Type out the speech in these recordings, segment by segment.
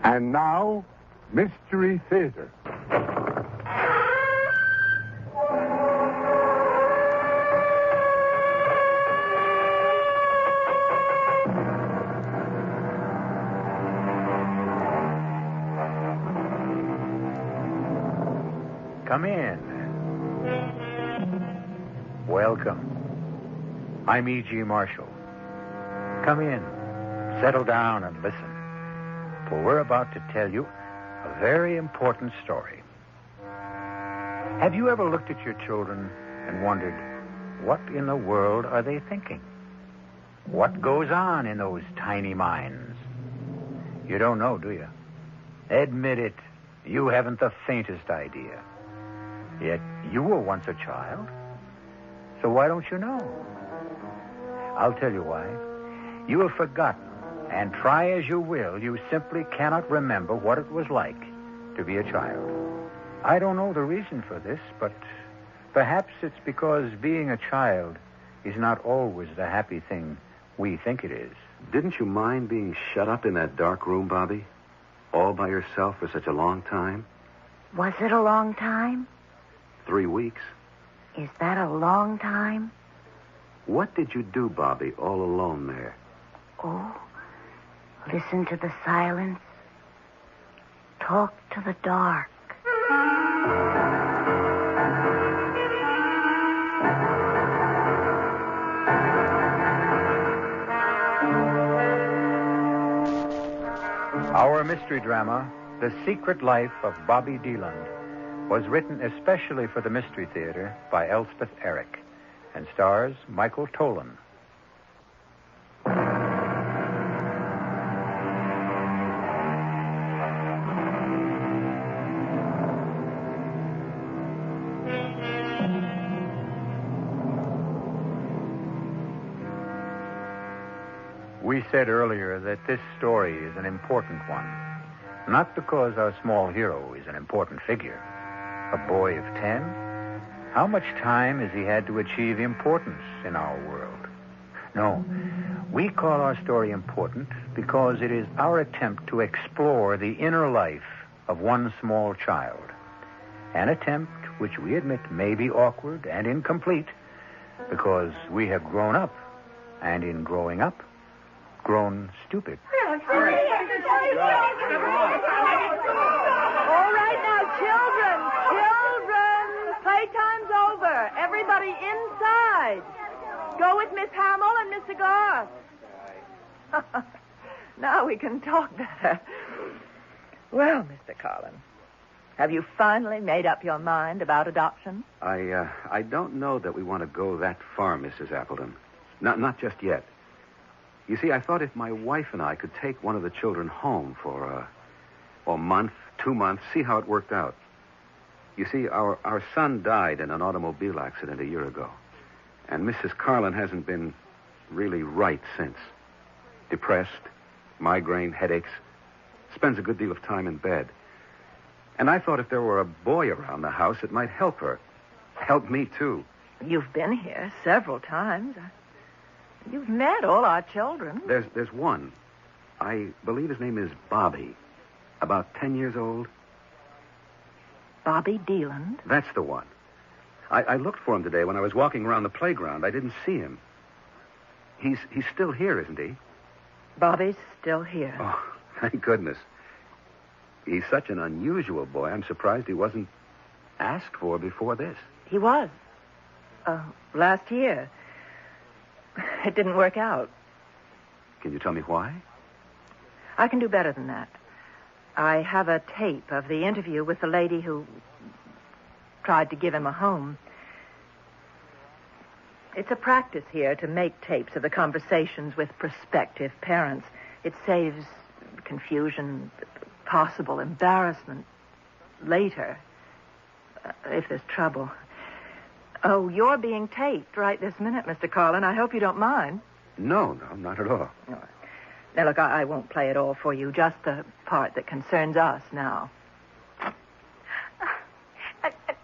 And now, Mystery Theater. Come in. Welcome. I'm E.G. Marshall. Come in, settle down, and listen. For we're about to tell you a very important story. Have you ever looked at your children and wondered, what in the world are they thinking? What goes on in those tiny minds? You don't know, do you? Admit it, you haven't the faintest idea. Yet you were once a child. So why don't you know? I'll tell you why. You have forgotten, and try as you will, you simply cannot remember what it was like to be a child. I don't know the reason for this, but perhaps it's because being a child is not always the happy thing we think it is. Didn't you mind being shut up in that dark room, Bobby? All by yourself for such a long time? Was it a long time? 3 weeks. Is that a long time? What did you do, Bobby, all alone there? Oh, listen to the silence. Talk to the dark. Our mystery drama, The Secret Life of Bobby Deland, was written especially for the Mystery Theater by Elspeth Eric and stars Michael Tolan. We said earlier that this story is an important one, not because our small hero is an important figure. A boy of 10? How much time has he had to achieve importance in our world? No, we call our story important because it is our attempt to explore the inner life of one small child. An attempt which we admit may be awkward and incomplete because we have grown up, and in growing up, grown stupid. All right now, children. Playtime's over. Everybody inside. Go with Miss Hamill and Mr. Garth. Now we can talk better. Well, Mr. Colin, have you finally made up your mind about adoption? I don't know that we want to go that far, Mrs. Appleton. Not just yet. You see, I thought if my wife and I could take one of the children home for a month, 2 months, see how it worked out. You see, our son died in an automobile accident a year ago. And Mrs. Carlin hasn't been really right since. Depressed, migraine, headaches, spends a good deal of time in bed. And I thought if there were a boy around the house, it might help her. Help me, too. You've been here several times. You've met all our children. There's one. I believe his name is Bobby. About 10 years old. Bobby Deland? That's the one. I looked for him today when I was walking around the playground. I didn't see him. He's still here, isn't he? Bobby's still here. Oh, thank goodness. He's such an unusual boy. I'm surprised he wasn't asked for before this. He was. Last year. It didn't work out. Can you tell me why? I can do better than that. I have a tape of the interview with the lady who tried to give him a home. It's a practice here to make tapes of the conversations with prospective parents. It saves confusion, possible embarrassment later, if there's trouble. Oh, you're being taped right this minute, Mr. Carlin. I hope you don't mind. No, not at all. All right. Now, look, I won't play it all for you, just the part that concerns us now.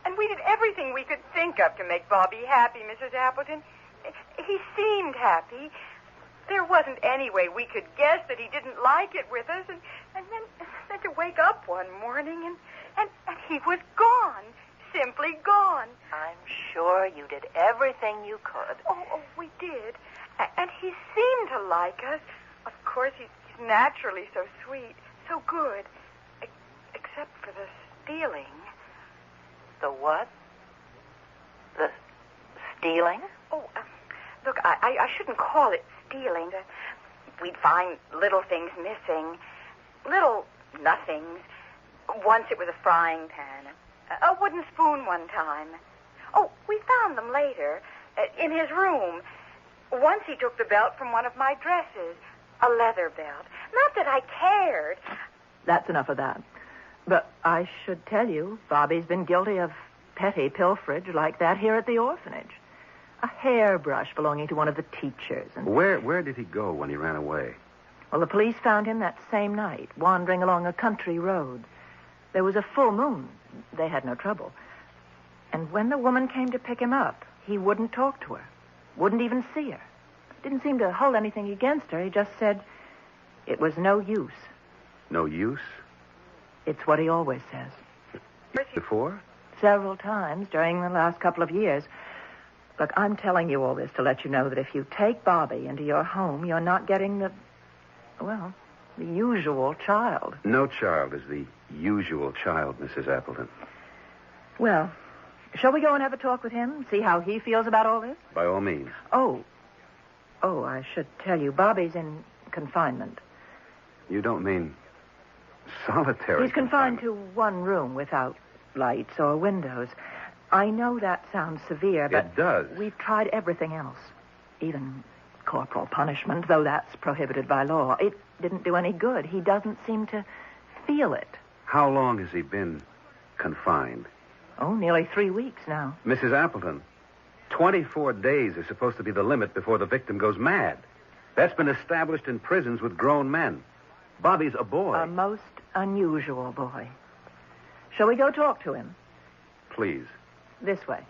And we did everything we could think of to make Bobby happy, Mrs. Appleton. He seemed happy. There wasn't any way we could guess that he didn't like it with us. And then wake up one morning and he was gone. Simply gone. I'm sure you did everything you could. Oh, we did. And he seemed to like us. Of course, he's naturally so sweet, so good. Except for the stealing. The what? The stealing? Oh, look, I shouldn't call it stealing. We'd find little things missing. Little nothings. Once it was a frying pan. A wooden spoon one time. Oh, we found them later. In his room. Once he took the belt from one of my dresses. A leather belt. Not that I cared. That's enough of that. But I should tell you, Bobby's been guilty of petty pilferage like that here at the orphanage. A hairbrush belonging to one of the teachers. And Where did he go when he ran away? well, the police found him that same night, wandering along a country road. There was a full moon. They had no trouble. And when the woman came to pick him up, he wouldn't talk to her. Wouldn't even see her. Didn't seem to hold anything against her. He just said it was no use. No use? It's what he always says. Before? Several times during the last couple of years. Look, I'm telling you all this to let you know that if you take Bobby into your home, you're not getting the usual child. No child is the usual child, Mrs. Appleton. Well, shall we go and have a talk with him? See how he feels about all this? By all means. Oh, I should tell you, Bobby's in confinement. You don't mean solitary He's confined to one room without lights or windows. I know that sounds severe, but It does. we've tried everything else. Even corporal punishment, though that's prohibited by law. It didn't do any good. He doesn't seem to feel it. How long has he been confined? Oh, nearly 3 weeks now. Mrs. Appleton, 24 days is supposed to be the limit before the victim goes mad. That's been established in prisons with grown men. Bobby's a boy. A most unusual boy. Shall we go talk to him? Please. This way.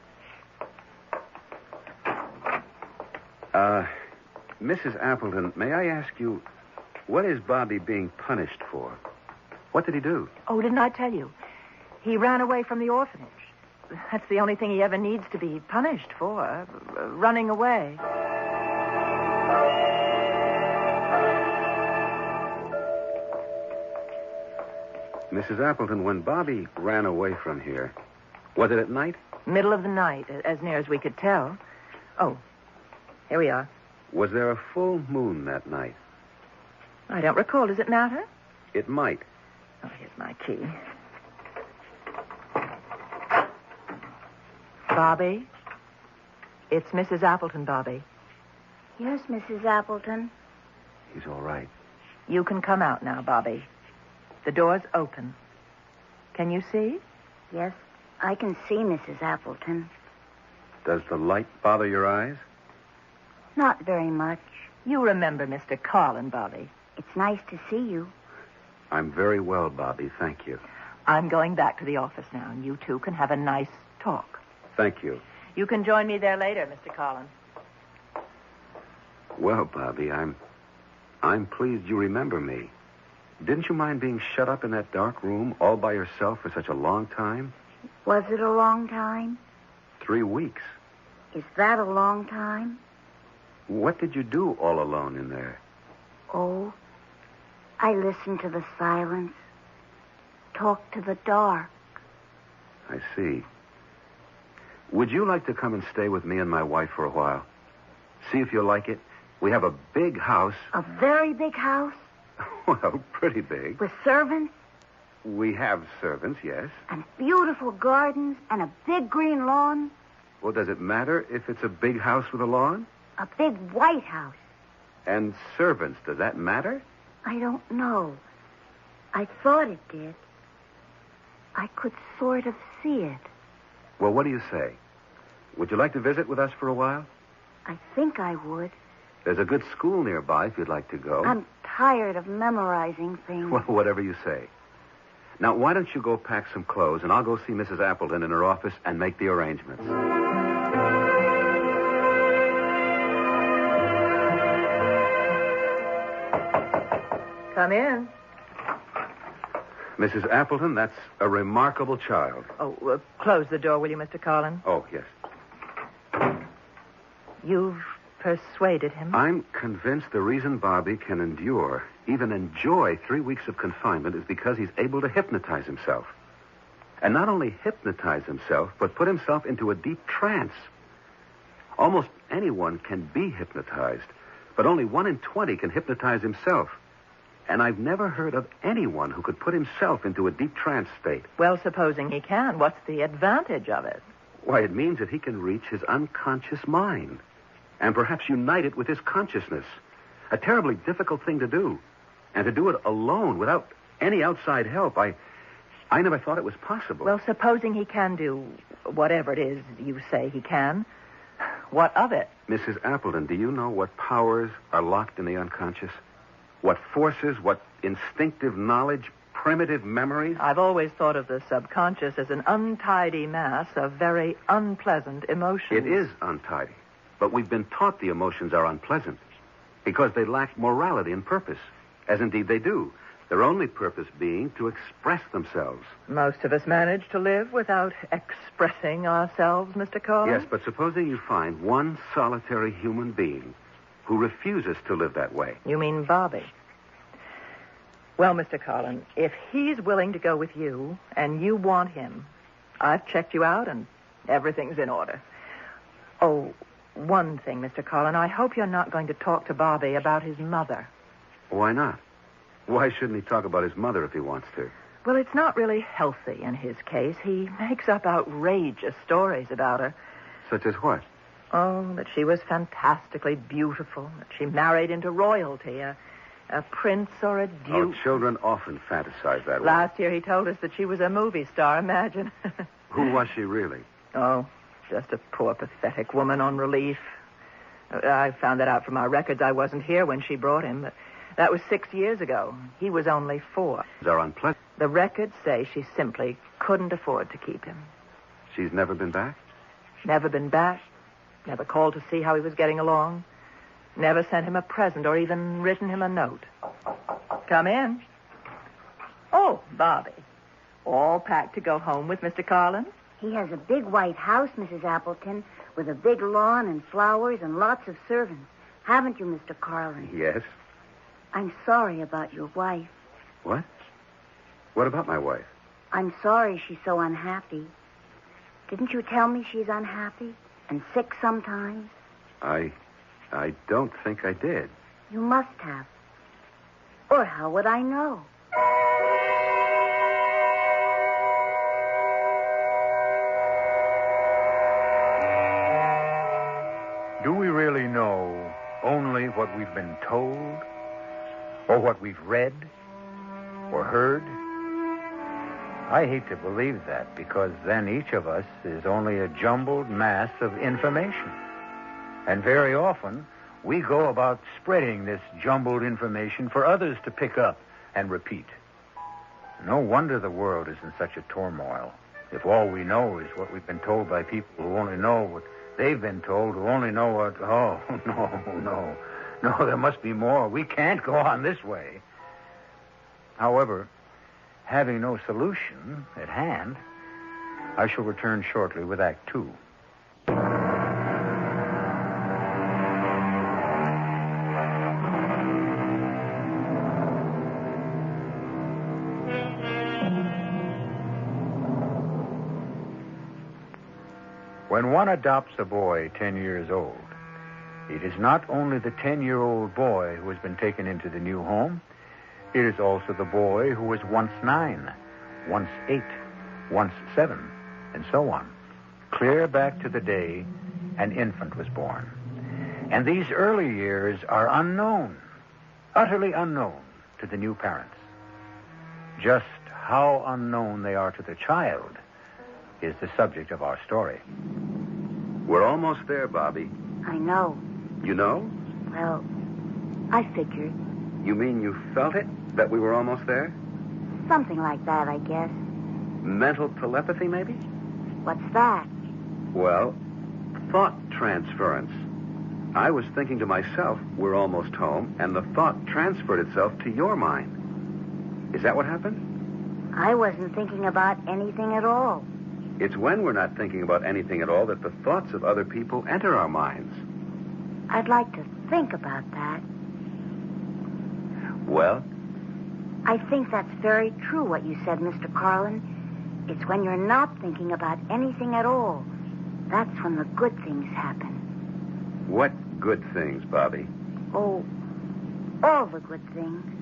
Mrs. Appleton, may I ask you, what is Bobby being punished for? What did he do? Oh, didn't I tell you? He ran away from the orphanage. That's the only thing he ever needs to be punished for. Running away. Mrs. Appleton, when Bobby ran away from here, was it at night? Middle of the night, as near as we could tell. Oh, here we are. Was there a full moon that night? I don't recall. Does it matter? It might. Oh, here's my key. Bobby? It's Mrs. Appleton, Bobby. Yes, Mrs. Appleton. He's all right. You can come out now, Bobby. The door's open. Can you see? Yes, I can see Mrs. Appleton. Does the light bother your eyes? Not very much. You remember Mr. Carlin, Bobby. It's nice to see you. I'm very well, Bobby. Thank you. I'm going back to the office now, and you two can have a nice talk. Thank you. You can join me there later, Mr. Carlin. Well, Bobby, I'm pleased you remember me. Didn't you mind being shut up in that dark room all by yourself for such a long time? Was it a long time? 3 weeks. Is that a long time? What did you do all alone in there? Oh, I listened to the silence. Talked to the dark. I see. Would you like to come and stay with me and my wife for a while? See if you'll like it. We have a big house. A very big house? Well, pretty big. With servants? We have servants, yes. And beautiful gardens and a big green lawn? Well, does it matter if it's a big house with a lawn? A big white house? And servants, does that matter? I don't know. I thought it did. I could sort of see it. Well, what do you say? Would you like to visit with us for a while? I think I would. There's a good school nearby if you'd like to go. I'm tired of memorizing things. Well, whatever you say. Now, why don't you go pack some clothes, and I'll go see Mrs. Appleton in her office and make the arrangements. Come in. Mrs. Appleton, that's a remarkable child. Oh, close the door, will you, Mr. Collin? Oh, yes. You've persuaded him? I'm convinced the reason Bobby can endure, even enjoy 3 weeks of confinement is because he's able to hypnotize himself. And not only hypnotize himself, but put himself into a deep trance. Almost anyone can be hypnotized, but only 1 in 20 can hypnotize himself. And I've never heard of anyone who could put himself into a deep trance state. Well, supposing he can, what's the advantage of it? Why, it means that he can reach his unconscious mind and perhaps unite it with his consciousness. A terribly difficult thing to do. And to do it alone without any outside help, I never thought it was possible. Well, supposing he can do whatever it is you say he can, what of it? Mrs. Appleton, do you know what powers are locked in the unconscious? What forces, what instinctive knowledge, primitive memories? I've always thought of the subconscious as an untidy mass of very unpleasant emotions. It is untidy. But we've been taught the emotions are unpleasant because they lack morality and purpose, as indeed they do. Their only purpose being to express themselves. Most of us manage to live without expressing ourselves, Mr. Collin. Yes, but supposing you find one solitary human being who refuses to live that way. You mean Bobby? Well, Mr. Collin, if he's willing to go with you and you want him, I've checked you out and everything's in order. Oh, one thing, Mr. Collin, I hope you're not going to talk to Bobby about his mother. Why not? Why shouldn't he talk about his mother if he wants to? Well, it's not really healthy in his case. He makes up outrageous stories about her. Such as what? Oh, that she was fantastically beautiful, that she married into royalty, a prince or a duke. Oh, children often fantasize that way. Last year he told us that she was a movie star, imagine. Who was she really? Oh, just a poor, pathetic woman on relief. I found that out from our records. I wasn't here when she brought him, but that was 6 years ago. He was only 4. They're unpleasant. The records say she simply couldn't afford to keep him. She's never been back? Never been back. Never called to see how he was getting along. Never sent him a present or even written him a note. Come in. Oh, Bobby. All packed to go home with Mr. Collin? He has a big white house, Mrs. Appleton, with a big lawn and flowers and lots of servants. Haven't you, Mr. Carlin? Yes. I'm sorry about your wife. What? What about my wife? I'm sorry she's so unhappy. Didn't you tell me she's unhappy and sick sometimes? I don't think I did. You must have. Or how would I know? Do we really know only what we've been told? Or what we've read? Or heard? I hate to believe that, because then each of us is only a jumbled mass of information. And very often, we go about spreading this jumbled information for others to pick up and repeat. No wonder the world is in such a turmoil, if all we know is what we've been told by people who only know what they've been told, who only know what... Oh, no, there must be more. We can't go on this way. However, having no solution at hand, I shall return shortly with Act 2. When one adopts a boy 10 years old, it is not only the 10-year-old boy who has been taken into the new home, it is also the boy who was once 9, once 8, once 7, and so on, clear back to the day an infant was born. And these early years are unknown, utterly unknown to the new parents. Just how unknown they are to the child is the subject of our story. We're almost there, Bobby. I know. You know? Well, I figured. You mean you felt it, that we were almost there? Something like that, I guess. Mental telepathy, maybe? What's that? Well, thought transference. I was thinking to myself, we're almost home, and the thought transferred itself to your mind. Is that what happened? I wasn't thinking about anything at all. It's when we're not thinking about anything at all that the thoughts of other people enter our minds. I'd like to think about that. Well? I think that's very true what you said, Mr. Carlin. It's when you're not thinking about anything at all. That's when the good things happen. What good things, Bobby? Oh, all the good things.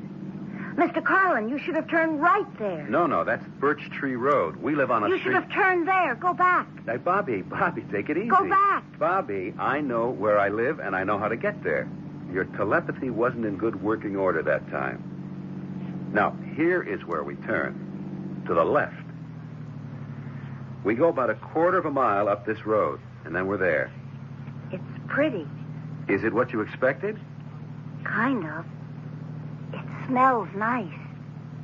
Mr. Carlin, you should have turned right there. No, that's Birch Tree Road. We live on a You street... should have turned there. Go back. Hey, Bobby, take it easy. Go back. Bobby, I know where I live, and I know how to get there. Your telepathy wasn't in good working order that time. Now, here is where we turn. To the left. We go about a quarter of a mile up this road, and then we're there. It's pretty. Is it what you expected? Kind of. It smells nice.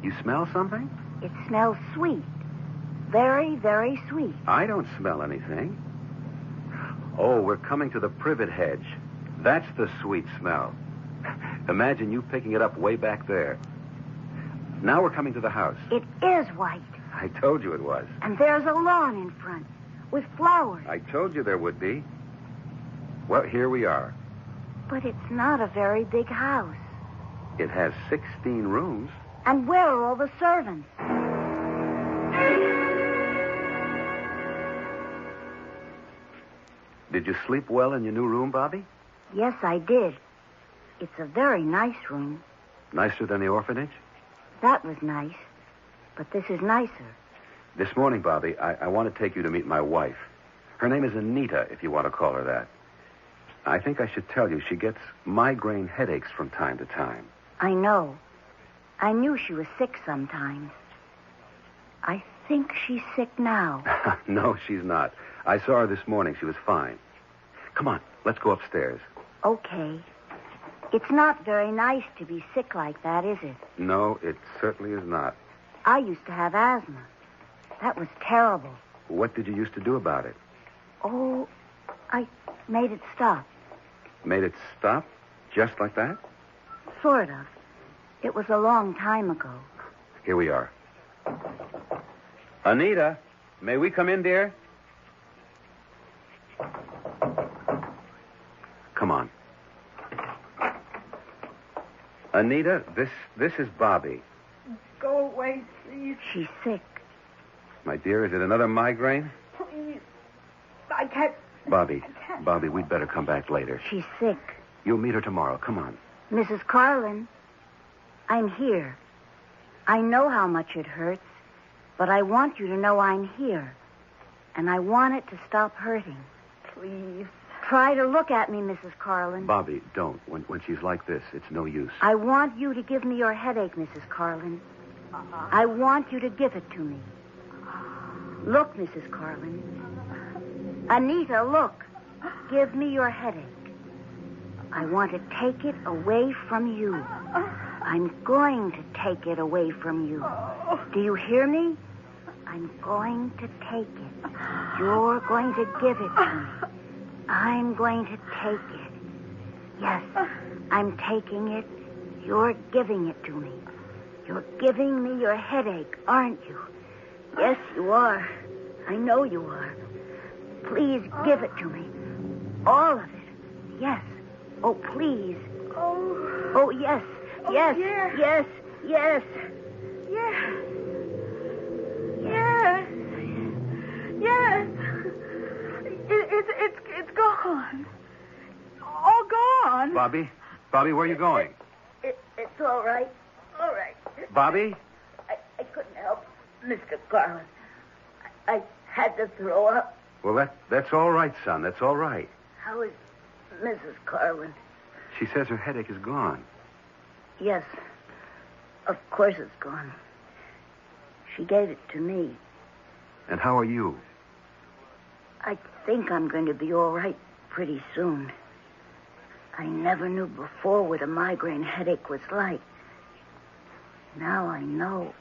You smell something? It smells sweet. Very, very sweet. I don't smell anything. Oh, we're coming to the privet hedge. That's the sweet smell. Imagine you picking it up way back there. Now we're coming to the house. It is white. I told you it was. And there's a lawn in front with flowers. I told you there would be. Well, here we are. But it's not a very big house. It has 16 rooms. And where are all the servants? Did you sleep well in your new room, Bobby? Yes, I did. It's a very nice room. Nicer than the orphanage? That was nice. But this is nicer. This morning, Bobby, I want to take you to meet my wife. Her name is Anita, if you want to call her that. I think I should tell you she gets migraine headaches from time to time. I know. I knew she was sick sometimes. I think she's sick now. No, she's not. I saw her this morning. She was fine. Come on, let's go upstairs. Okay. It's not very nice to be sick like that, is it? No, it certainly is not. I used to have asthma. That was terrible. What did you used to do about it? Oh, I made it stop. Made it stop? Just like that? Sort of. It was a long time ago. Here we are. Anita, may we come in, dear? Come on. Anita, this is Bobby. Go away, please. She's sick. My dear, is it another migraine? Please. I can't. Bobby, we'd better come back later. She's sick. You'll meet her tomorrow. Come on. Mrs. Carlin, I'm here. I know how much it hurts, but I want you to know I'm here. And I want it to stop hurting. Please. Try to look at me, Mrs. Carlin. Bobby, don't. When she's like this, it's no use. I want you to give me your headache, Mrs. Carlin. I want you to give it to me. Look, Mrs. Carlin. Anita, look. Give me your headache. I want to take it away from you. I'm going to take it away from you. Do you hear me? I'm going to take it. You're going to give it to me. I'm going to take it. Yes, I'm taking it. You're giving it to me. You're giving me your headache, aren't you? Yes, you are. I know you are. Please give it to me. All of it. Yes. Oh, please. Oh, yes. Yes. Yeah. Yes. Yes. Yes. Yes. Yes. It's gone. All gone. Bobby, where are you going? It's all right. All right. Bobby? I couldn't help Mr. Carlin. I had to throw up. Well, that's all right, son. That's all right. How is Mrs. Carlin? She says her headache is gone. Yes. Of course it's gone. She gave it to me. And how are you? I think I'm going to be all right pretty soon. I never knew before what a migraine headache was like. Now I know.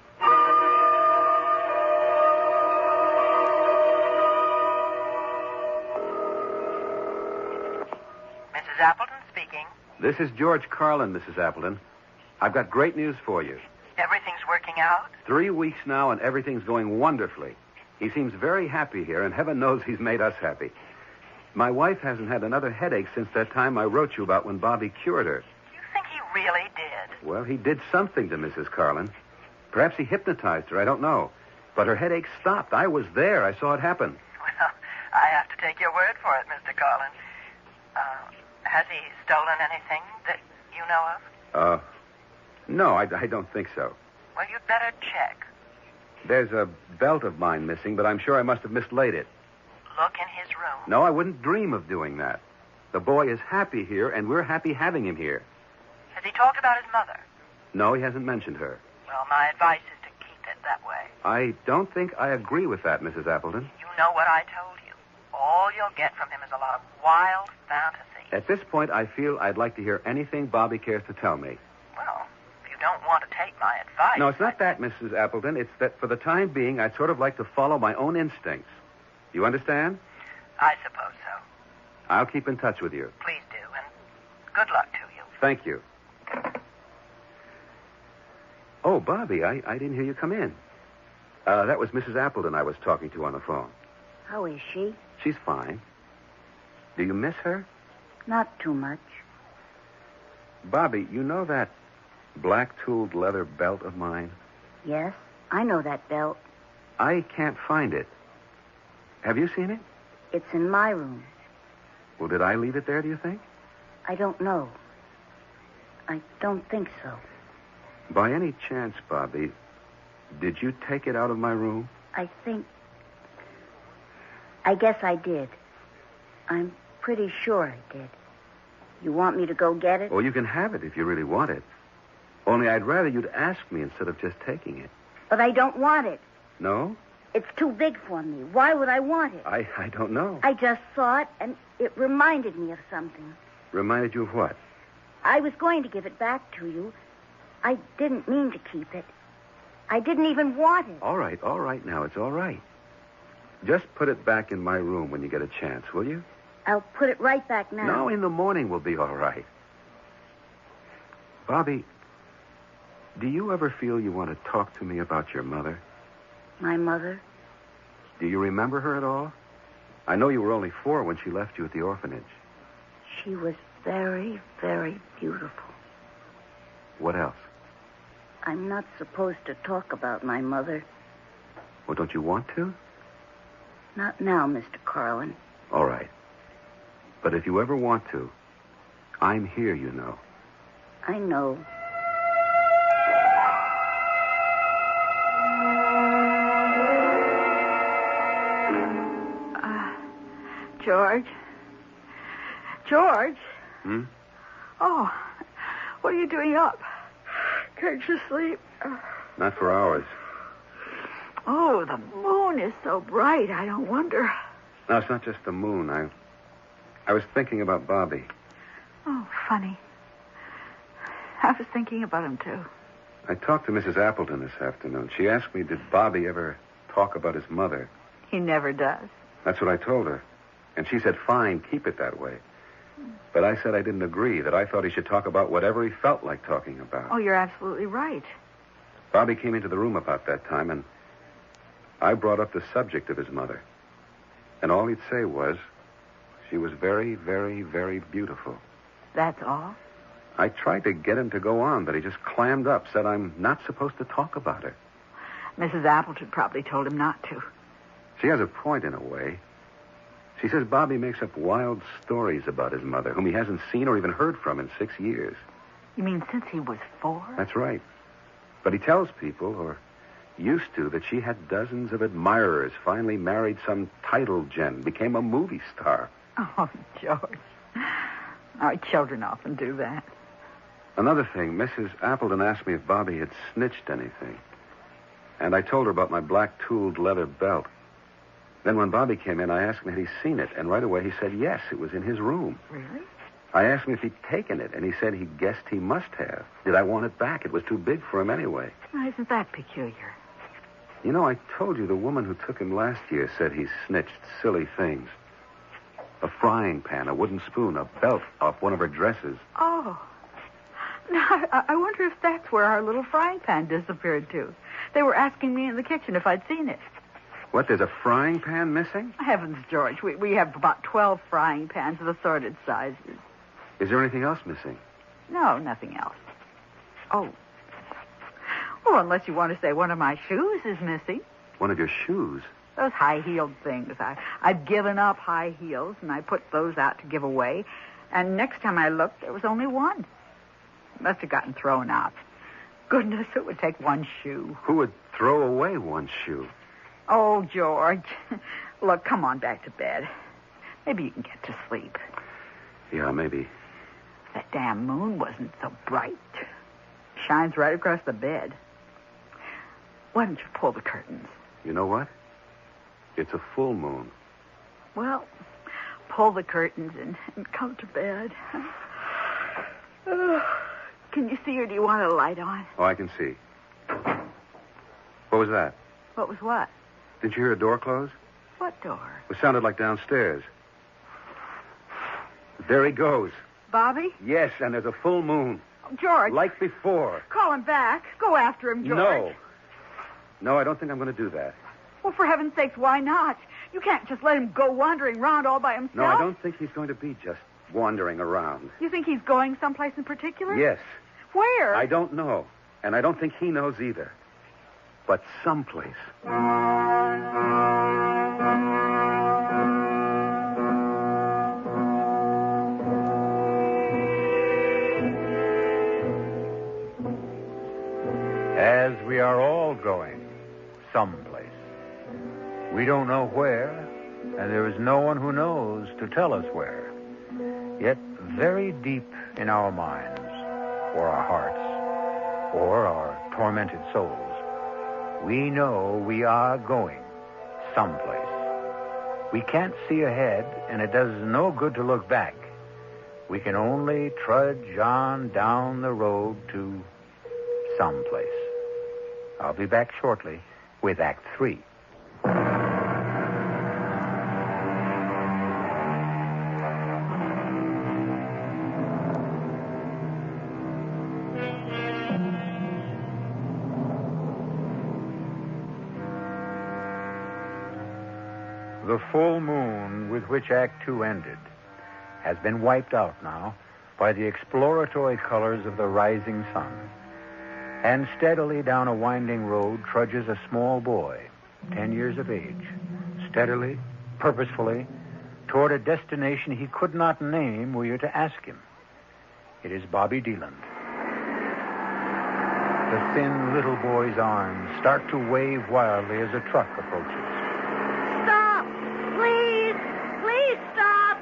Mrs. Appleton speaking. This is George Carlin, Mrs. Appleton. I've got great news for you. Everything's working out? 3 weeks now, and everything's going wonderfully. He seems very happy here, and heaven knows he's made us happy. My wife hasn't had another headache since that time I wrote you about when Bobby cured her. You think he really did? Well, he did something to Mrs. Carlin. Perhaps he hypnotized her, I don't know. But her headache stopped. I was there. I saw it happen. Well, I have to take your word for it, Mr. Carlin. Has he stolen anything that you know of? No, I don't think so. Well, you'd better check. There's a belt of mine missing, but I'm sure I must have mislaid it. Look in his room. No, I wouldn't dream of doing that. The boy is happy here, and we're happy having him here. Has he talked about his mother? No, he hasn't mentioned her. Well, my advice is to keep it that way. I don't think I agree with that, Mrs. Appleton. You know what I told you. All you'll get from him is a lot of wild fantasy. At this point, I feel I'd like to hear anything Bobby cares to tell me. Well, if you don't want to take my advice... No, it's not that, Mrs. Appleton. It's that for the time being, I'd sort of like to follow my own instincts. You understand? I suppose so. I'll keep in touch with you. Please do, and good luck to you. Thank you. Oh, Bobby, I didn't hear you come in. That was Mrs. Appleton I was talking to on the phone. How is she? She's fine. Do you miss her? Not too much. Bobby, you know that black-tooled leather belt of mine? Yes, I know that belt. I can't find it. Have you seen it? It's in my room. Well, did I leave it there, do you think? I don't know. I don't think so. By any chance, Bobby, did you take it out of my room? I guess I did. I'm pretty sure I did. You want me to go get it? Oh, you can have it if you really want it. Only I'd rather you'd ask me instead of just taking it. But I don't want it. No? It's too big for me. Why would I want it? I don't know. I just saw it, and it reminded me of something. Reminded you of what? I was going to give it back to you. I didn't mean to keep it. I didn't even want it. All right now. It's all right. Just put it back in my room when you get a chance, will you? I'll put it right back now. No, in the morning will be all right. Bobby, do you ever feel you want to talk to me about your mother? My mother? Do you remember her at all? I know you were only 4 when she left you at the orphanage. She was very, very beautiful. What else? I'm not supposed to talk about my mother. Well, don't you want to? Not now, Mr. Carlin. All right. But if you ever want to, I'm here, you know. I know. George? George? Hmm? Oh, what are you doing up? Can't you sleep? Not for hours. Oh, the moon is so bright, I don't wonder. No, it's not just the moon. I was thinking about Bobby. Oh, funny. I was thinking about him, too. I talked to Mrs. Appleton this afternoon. She asked me, did Bobby ever talk about his mother? He never does. That's what I told her. And she said, fine, keep it that way. But I said I didn't agree, that I thought he should talk about whatever he felt like talking about. Oh, you're absolutely right. Bobby came into the room about that time, and I brought up the subject of his mother. And all he'd say was, she was very, very, very beautiful. That's all? I tried to get him to go on, but he just clammed up, said I'm not supposed to talk about her. Mrs. Appleton probably told him not to. She has a point in a way. She says Bobby makes up wild stories about his mother, whom he hasn't seen or even heard from in 6 years. You mean since he was 4? That's right. But he tells people, or used to, that she had dozens of admirers, finally married some title gen, became a movie star. Oh, George. Our children often do that. Another thing, Mrs. Appleton asked me if Bobby had snitched anything. And I told her about my black-tooled leather belt. Then when Bobby came in, I asked him had he seen it, and right away he said yes, it was in his room. Really? I asked him if he'd taken it, and he said he guessed he must have. Did I want it back? It was too big for him anyway. Well, isn't that peculiar? You know, I told you the woman who took him last year said he snitched silly things. A frying pan, a wooden spoon, a belt off one of her dresses. Oh, Now, I wonder if that's where our little frying pan disappeared to. They were asking me in the kitchen if I'd seen it. What, there's a frying pan missing? Heavens, George, we have about 12 frying pans of assorted sizes. Is there anything else missing? No, nothing else. Oh, unless you want to say one of my shoes is missing. One of your shoes? Those high-heeled things. I've given up high heels, and I put those out to give away. And next time I looked, there was only one. Must have gotten thrown out. Goodness, it would take one shoe. Who would throw away one shoe? Oh, George. Look, come on back to bed. Maybe you can get to sleep. Yeah, maybe. That damn moon wasn't so bright. Shines right across the bed. Why don't you pull the curtains? You know what? It's a full moon. Well, pull the curtains and come to bed. Can you see, or do you want a light on? Oh, I can see. What was that? What was what? Didn't you hear a door close? What door? It sounded like downstairs. There he goes. Bobby? Yes, and there's a full moon. Oh, George. Like before. Call him back. Go after him, George. No, I don't think I'm going to do that. Well, for heaven's sakes, why not? You can't just let him go wandering around all by himself. No, I don't think he's going to be just wandering around. You think he's going someplace in particular? Yes. Where? I don't know. And I don't think he knows either. But someplace. As we are all going someplace. We don't know where, and there is no one who knows to tell us where. Yet very deep in our minds, or our hearts, or our tormented souls, we know we are going someplace. We can't see ahead, and it does no good to look back. We can only trudge on down the road to someplace. I'll be back shortly with Act 3. The full moon with which Act 2 ended has been wiped out now by the exploratory colors of the rising sun. And steadily down a winding road trudges a small boy, 10 years of age, steadily, purposefully, toward a destination he could not name were you to ask him. It is Bobby Deland. The thin little boy's arms start to wave wildly as a truck approaches. Stop! Please! Please stop!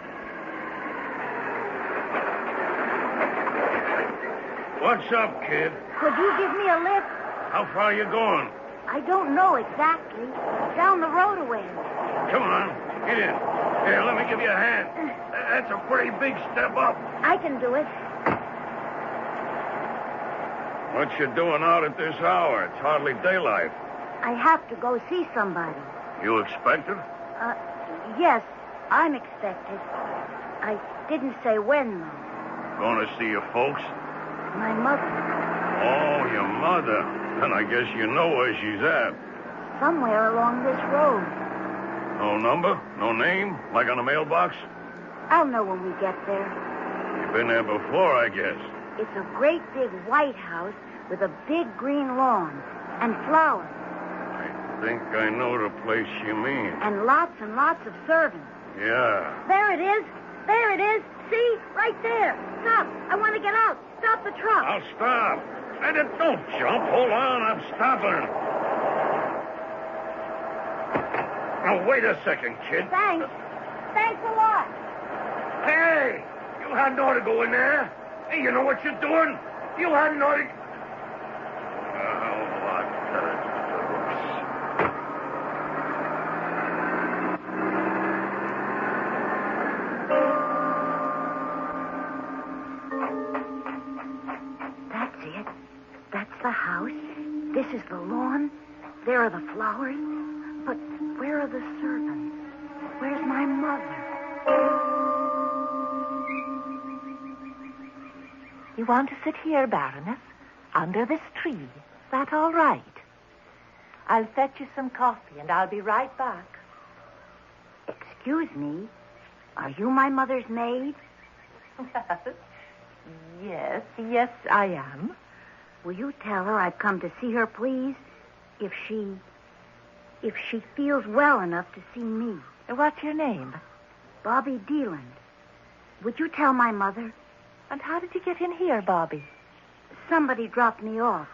What's up, kid? Could you give me a lift? How far you going? I don't know exactly. Down the road a ways. Come on, get in. Here, let me give you a hand. That's a pretty big step up. I can do it. What you doing out at this hour? It's hardly daylight. I have to go see somebody. You expected? Yes, I'm expected. I didn't say when, though. Going to see your folks? My mother. Oh, your mother. Then I guess you know where she's at. Somewhere along this road. No number? No name? Like on a mailbox? I'll know when we get there. You've been there before, I guess. It's a great big white house with a big green lawn and flowers. I think I know the place you mean. And lots of servants. Yeah. There it is. There it is. See? Right there. Stop. I want to get out. Stop the truck. I'll stop. And don't jump. Hold on. I'm stopping. Now, wait a second, kid. Thanks. Thanks a lot. Hey! You hadn't ought to go in there. Hey, you know what you're doing? You hadn't ought to... That's it. That's the house. This is the lawn. There are the flowers. But where are the servants? Where's my mother? You want to sit here, Baroness, under this tree. Is that all right? I'll fetch you some coffee, and I'll be right back. Excuse me. Are you my mother's maid? Yes, I am. Will you tell her I've come to see her, please? If she feels well enough to see me. What's your name? Bobby Deland. Would you tell my mother? And how did you get in here, Bobby? Somebody dropped me off.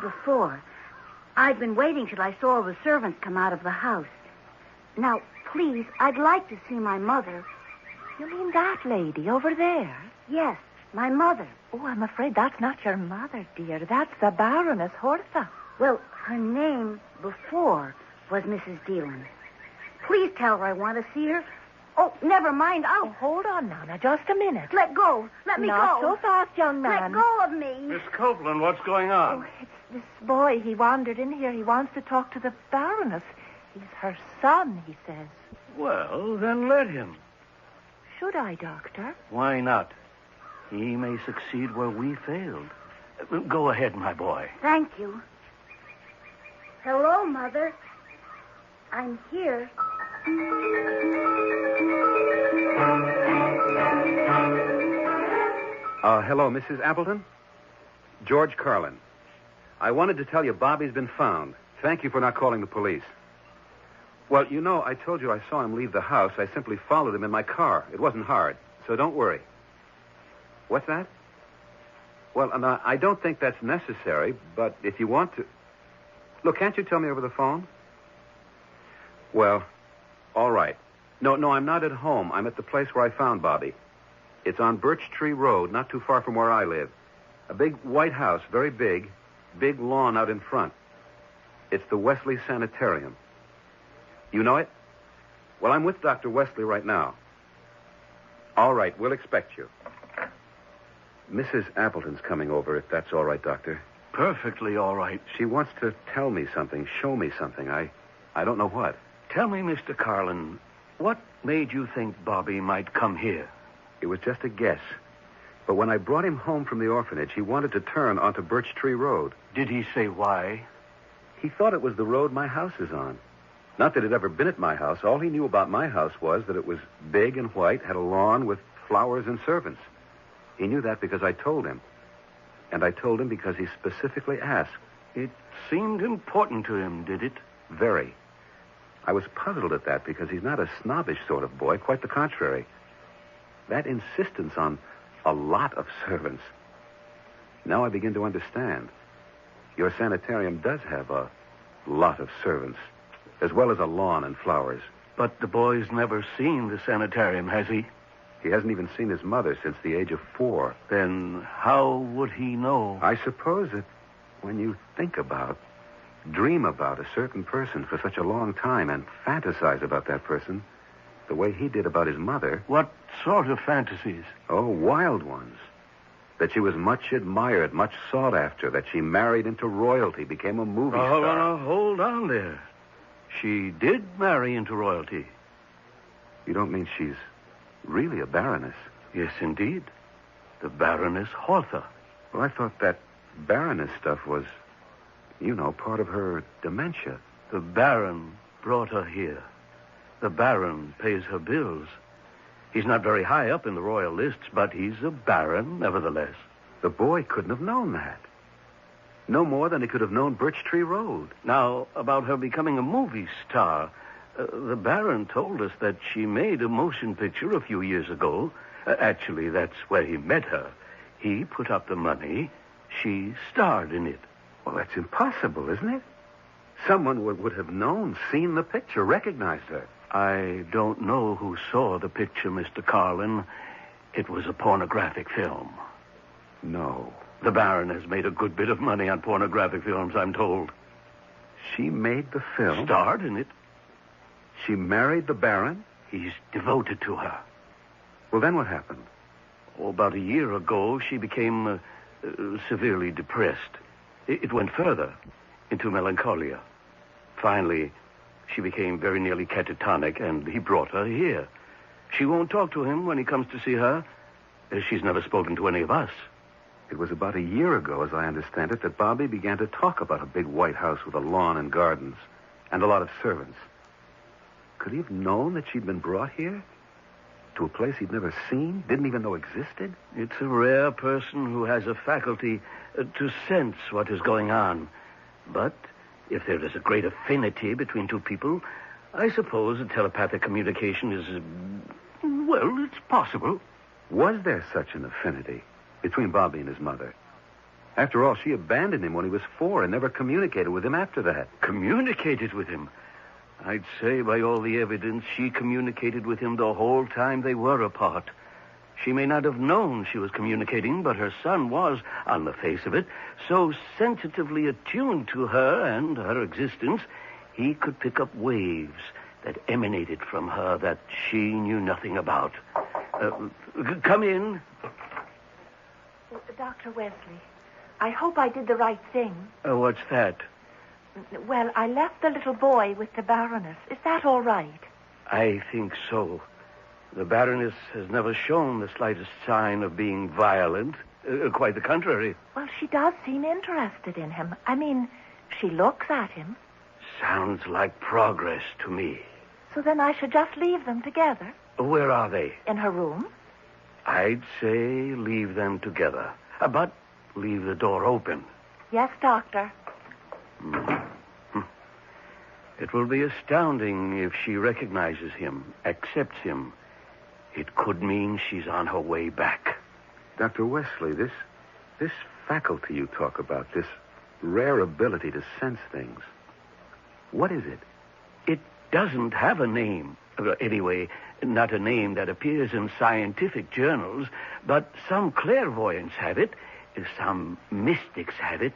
Before. I'd been waiting till I saw all the servants come out of the house. Now, please, I'd like to see my mother. You mean that lady over there? Yes, my mother. Oh, I'm afraid that's not your mother, dear. That's the Baroness Hortha. Well, her name before was Mrs. Deland. Please tell her I want to see her. Oh, never mind. Oh, hold on now, just a minute. Let go. Let me Not go. so fast, young man. Let go of me. Miss Copeland, what's going on? Oh, it's this boy. He wandered in here. He wants to talk to the Baroness. He's her son, he says. Well, then let him. Should I, Doctor? Why not? He may succeed where we failed. Go ahead, my boy. Thank you. Hello, Mother. I'm here. Hello, Mrs. Appleton? George Carlin. I wanted to tell you Bobby's been found. Thank you for not calling the police. Well, you know, I told you I saw him leave the house. I simply followed him in my car. It wasn't hard, so don't worry. What's that? Well, I don't think that's necessary, but if you want to... Look, can't you tell me over the phone? Well, all right. No, I'm not at home. I'm at the place where I found Bobby. It's on Birch Tree Road, not too far from where I live. A big white house, very big. Big lawn out in front. It's the Wesley Sanitarium. You know it? Well, I'm with Dr. Wesley right now. All right, we'll expect you. Mrs. Appleton's coming over, if that's all right, Doctor. Perfectly all right. She wants to tell me something, show me something. I don't know what. Tell me, Mr. Carlin, what made you think Bobby might come here? It was just a guess. But when I brought him home from the orphanage, he wanted to turn onto Birch Tree Road. Did he say why? He thought it was the road my house is on. Not that it had ever been at my house. All he knew about my house was that it was big and white, had a lawn with flowers and servants. He knew that because I told him. And I told him because he specifically asked. It seemed important to him, did it? Very. I was puzzled at that because he's not a snobbish sort of boy, quite the contrary. That insistence on a lot of servants. Now I begin to understand. Your sanitarium does have a lot of servants, as well as a lawn and flowers. But the boy's never seen the sanitarium, has he? He hasn't even seen his mother since the age of 4. Then how would he know? I suppose that when you dream about a certain person for such a long time and fantasize about that person the way he did about his mother... What sort of fantasies? Oh, wild ones. That she was much admired, much sought after, that she married into royalty, became a movie star. Hold on there. She did marry into royalty. You don't mean she's really a baroness? Yes, indeed. The Baroness Hortha. Well, I thought that baroness stuff was, part of her dementia. The Baron brought her here. The Baron pays her bills. He's not very high up in the royal lists, but he's a baron, nevertheless. The boy couldn't have known that. No more than he could have known Birch Tree Road. Now, about her becoming a movie star, the Baron told us that she made a motion picture a few years ago. Actually, that's where he met her. He put up the money. She starred in it. Well, that's impossible, isn't it? Someone would have known, seen the picture, recognized her. I don't know who saw the picture, Mr. Carlin. It was a pornographic film. No. The Baron has made a good bit of money on pornographic films, I'm told. She made the film? Starred in it. She married the Baron? He's devoted to her. Well, then what happened? Oh, about a year ago, she became severely depressed. It went further, into melancholia. Finally, she became very nearly catatonic, and he brought her here. She won't talk to him when he comes to see her. She's never spoken to any of us. It was about a year ago, as I understand it, that Bobby began to talk about a big white house with a lawn and gardens and a lot of servants. Could he have known that she'd been brought here? To a place he'd never seen, didn't even know existed? It's a rare person who has a faculty to sense what is going on. But if there is a great affinity between two people, I suppose a telepathic communication is, well, it's possible. Was there such an affinity between Bobby and his mother? After all, she abandoned him when he was 4 and never communicated with him after that. Communicated with him? I'd say by all the evidence she communicated with him the whole time they were apart. She may not have known she was communicating, but her son was, on the face of it, so sensitively attuned to her and her existence, he could pick up waves that emanated from her that she knew nothing about. Come in. Dr. Wesley, I hope I did the right thing. What's that? Well, I left the little boy with the Baroness. Is that all right? I think so. The Baroness has never shown the slightest sign of being violent. Quite the contrary. Well, she does seem interested in him. I mean, she looks at him. Sounds like progress to me. So then I should just leave them together? Where are they? In her room. I'd say leave them together. But leave the door open. Yes, Doctor. It will be astounding if she recognizes him, accepts him. It could mean she's on her way back. Dr. Wesley, this faculty you talk about, this rare ability to sense things, what is it? It doesn't have a name. Anyway, not a name that appears in scientific journals, but some clairvoyants have it, some mystics have it,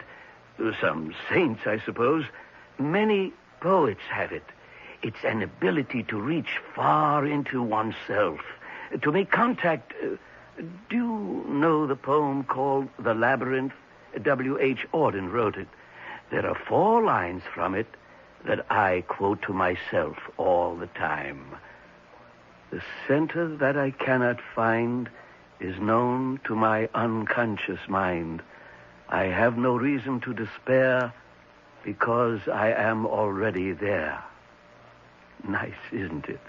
some saints, I suppose. Many poets have it. It's an ability to reach far into oneself, to make contact. Do you know the poem called The Labyrinth? W.H. Auden wrote it. There are 4 lines from it that I quote to myself all the time. The center that I cannot find is known to my unconscious mind. I have no reason to despair because I am already there. Nice, isn't it?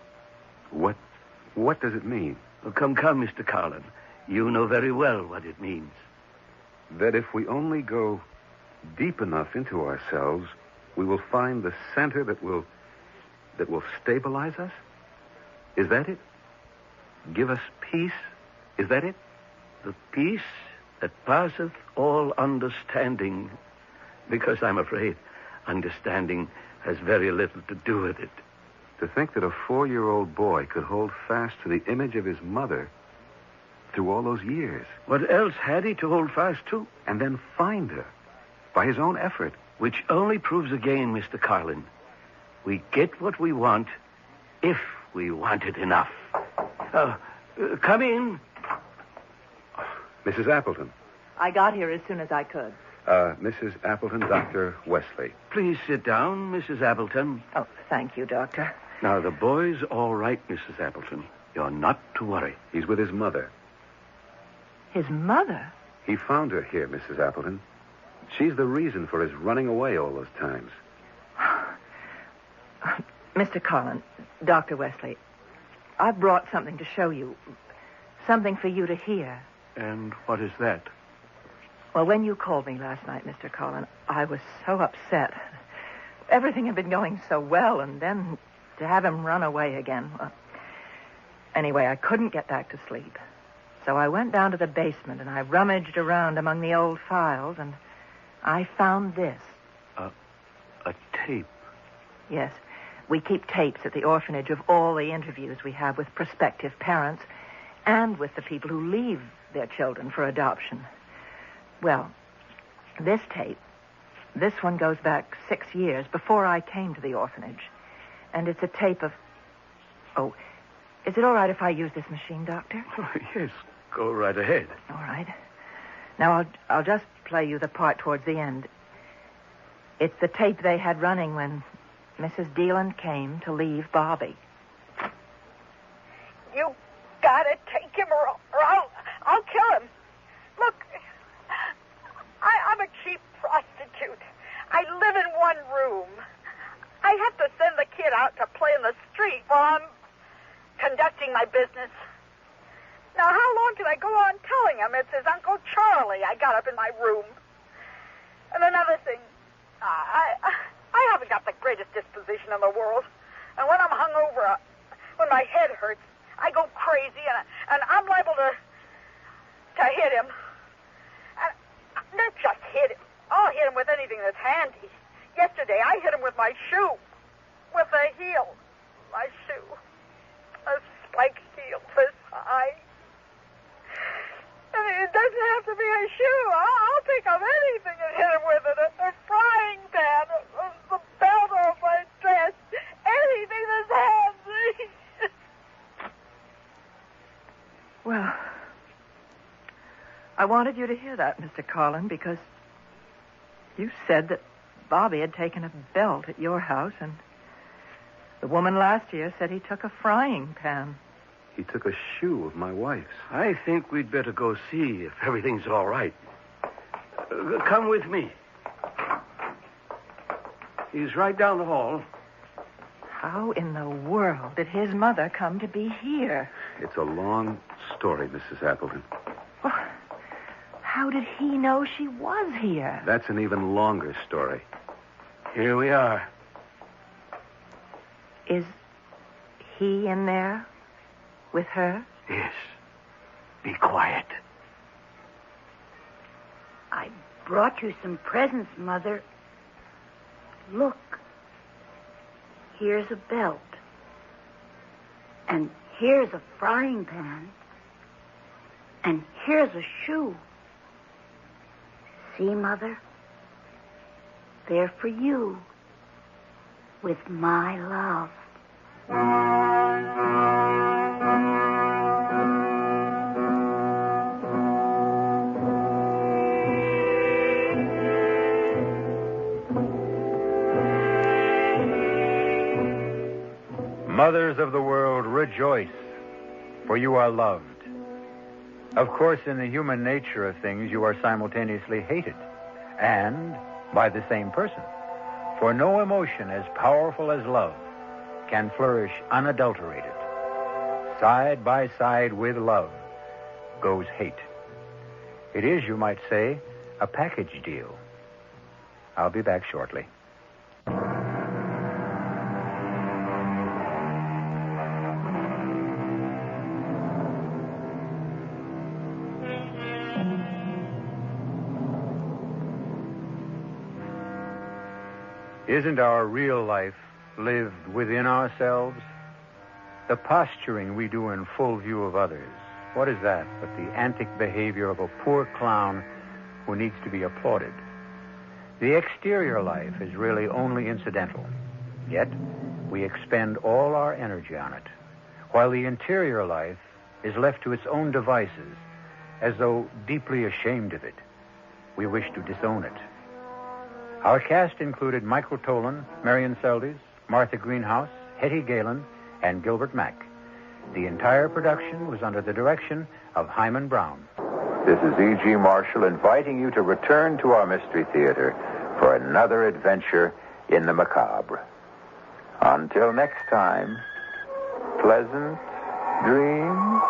What does it mean? Oh, come, Mr. Carlin. You know very well what it means. That if we only go deep enough into ourselves, we will find the center that will stabilize us? Is that it? Give us peace? Is that it? The peace that passeth all understanding, because I'm afraid understanding has very little to do with it. To think that a 4-year-old boy could hold fast to the image of his mother through all those years. What else had he to hold fast to? And then find her by his own effort. Which only proves again, Mr. Carlin, we get what we want if we want it enough. Come in. Mrs. Appleton. I got here as soon as I could. Mrs. Appleton, Dr. Wesley. Please sit down, Mrs. Appleton. Oh, thank you, Doctor. Now, the boy's all right, Mrs. Appleton. You're not to worry. He's with his mother. His mother? He found her here, Mrs. Appleton. She's the reason for his running away all those times. Mr. Carlin, Dr. Wesley, I've brought something to show you. Something for you to hear. And what is that? Well, when you called me last night, Mr. Colin, I was so upset. Everything had been going so well, and then to have him run away again. Well, anyway, I couldn't get back to sleep. So I went down to the basement, and I rummaged around among the old files, and I found this. A tape? Yes. We keep tapes at the orphanage of all the interviews we have with prospective parents and with the people who leave their children for adoption. Well, this tape, this one goes back 6 years before I came to the orphanage. And it's a tape of... Oh, is it all right if I use this machine, Doctor? Oh, yes, go right ahead. All right. Now, I'll just play you the part towards the end. It's the tape they had running when Mrs. Deland came to leave Bobby. You gotta take him or I'll kill him. Look, cute. I live in one room. I have to send the kid out to play in the street while I'm conducting my business. Now, how long can I go on telling him it's his Uncle Charlie I got up in my room? And another thing, I haven't got the greatest disposition in the world. And when I'm hungover, when my head hurts, I go crazy, and I'm liable to hit him. And not just hit him. I'll hit him with anything that's handy. Yesterday, I hit him with my shoe. With the heel. My shoe. A spiked heel this high. And it doesn't have to be a shoe. I'll pick up anything and hit him with it. A frying pan. The belt off my dress. Anything that's handy. Well, I wanted you to hear that, Mr. Carlin, because you said that Bobby had taken a belt at your house, and the woman last year said he took a frying pan. He took a shoe of my wife's. I think we'd better go see if everything's all right. Come with me. He's right down the hall. How in the world did his mother come to be here? It's a long story, Mrs. Appleton. Well, how did he know she was here? That's an even longer story. Here we are. Is he in there with her? Yes. Be quiet. I brought you some presents, Mother. Look. Here's a belt. And here's a frying pan. And here's a shoe. See, Mother? They're for you. With my love. Mothers of the world, rejoice, for you are loved. Of course, in the human nature of things, you are simultaneously hated, and by the same person. For no emotion as powerful as love can flourish unadulterated. Side by side with love goes hate. It is, you might say, a package deal. I'll be back shortly. Isn't our real life lived within ourselves? The posturing we do in full view of others, what is that but the antic behavior of a poor clown who needs to be applauded? The exterior life is really only incidental, yet we expend all our energy on it, while the interior life is left to its own devices, as though deeply ashamed of it. We wish to disown it. Our cast included Michael Tolan, Marian Seldes, Martha Greenhouse, Hetty Galen, and Gilbert Mack. The entire production was under the direction of Hyman Brown. This is E.G. Marshall inviting you to return to our Mystery Theater for another adventure in the macabre. Until next time, pleasant dreams.